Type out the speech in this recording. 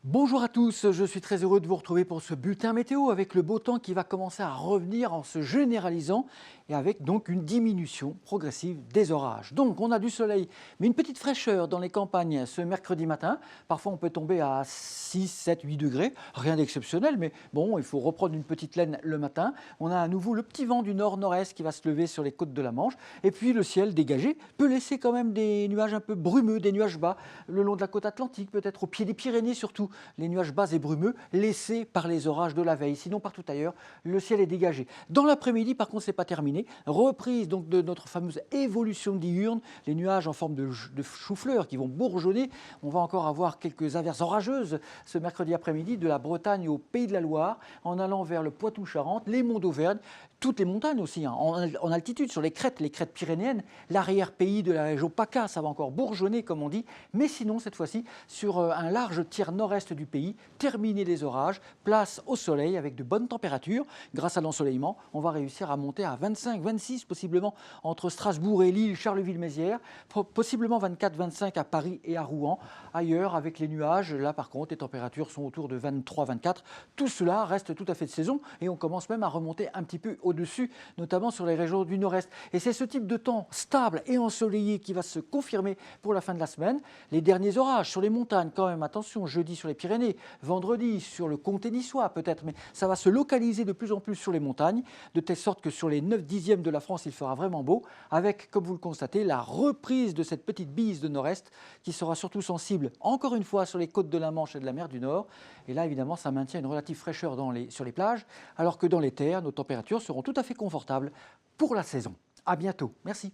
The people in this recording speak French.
Bonjour à tous, je suis très heureux de vous retrouver pour ce bulletin météo avec le beau temps qui va commencer à revenir en se généralisant et avec donc une diminution progressive des orages. Donc on a du soleil mais une petite fraîcheur dans les campagnes ce mercredi matin. Parfois on peut tomber à 6, 7, 8 degrés, rien d'exceptionnel mais bon il faut reprendre une petite laine le matin. On a à nouveau le petit vent du nord-nord-est qui va se lever sur les côtes de la Manche et puis le ciel dégagé peut laisser quand même des nuages un peu brumeux, des nuages bas le long de la côte atlantique, peut-être au pied des Pyrénées surtout. Les nuages bas et brumeux laissés par les orages de la veille. Sinon, partout ailleurs, le ciel est dégagé. Dans l'après-midi, par contre, ce n'est pas terminé. Reprise donc de notre fameuse évolution diurne, les nuages en forme de chou-fleur qui vont bourgeonner. On va encore avoir quelques averses orageuses ce mercredi après-midi de la Bretagne au Pays de la Loire, en allant vers le Poitou-Charentes, les monts d'Auvergne, toutes les montagnes aussi, hein, en altitude, sur les crêtes pyrénéennes, l'arrière-pays de la région PACA, ça va encore bourgeonner comme on dit, mais sinon cette fois-ci sur un large tiers nord-est du pays, terminer les orages, place au soleil avec de bonnes températures. Grâce à l'ensoleillement, on va réussir à monter à 25, 26 possiblement entre Strasbourg et Lille, Charleville-Mézières, possiblement 24, 25 à Paris et à Rouen. Ailleurs, avec les nuages, là par contre, les températures sont autour de 23, 24. Tout cela reste tout à fait de saison et on commence même à remonter un petit peu au-dessus, notamment sur les régions du nord-est. Et c'est ce type de temps stable et ensoleillé qui va se confirmer pour la fin de la semaine. Les derniers orages sur les montagnes, quand même, attention, jeudi sur les Pyrénées, vendredi sur le comté niçois peut-être, mais ça va se localiser de plus en plus sur les montagnes, de telle sorte que sur les 9/10 de la France, il fera vraiment beau, avec, comme vous le constatez, la reprise de cette petite bise de nord-est qui sera surtout sensible, encore une fois, sur les côtes de la Manche et de la mer du Nord. Et là, évidemment, ça maintient une relative fraîcheur sur les plages, alors que dans les terres, nos températures seront tout à fait confortables pour la saison. À bientôt. Merci.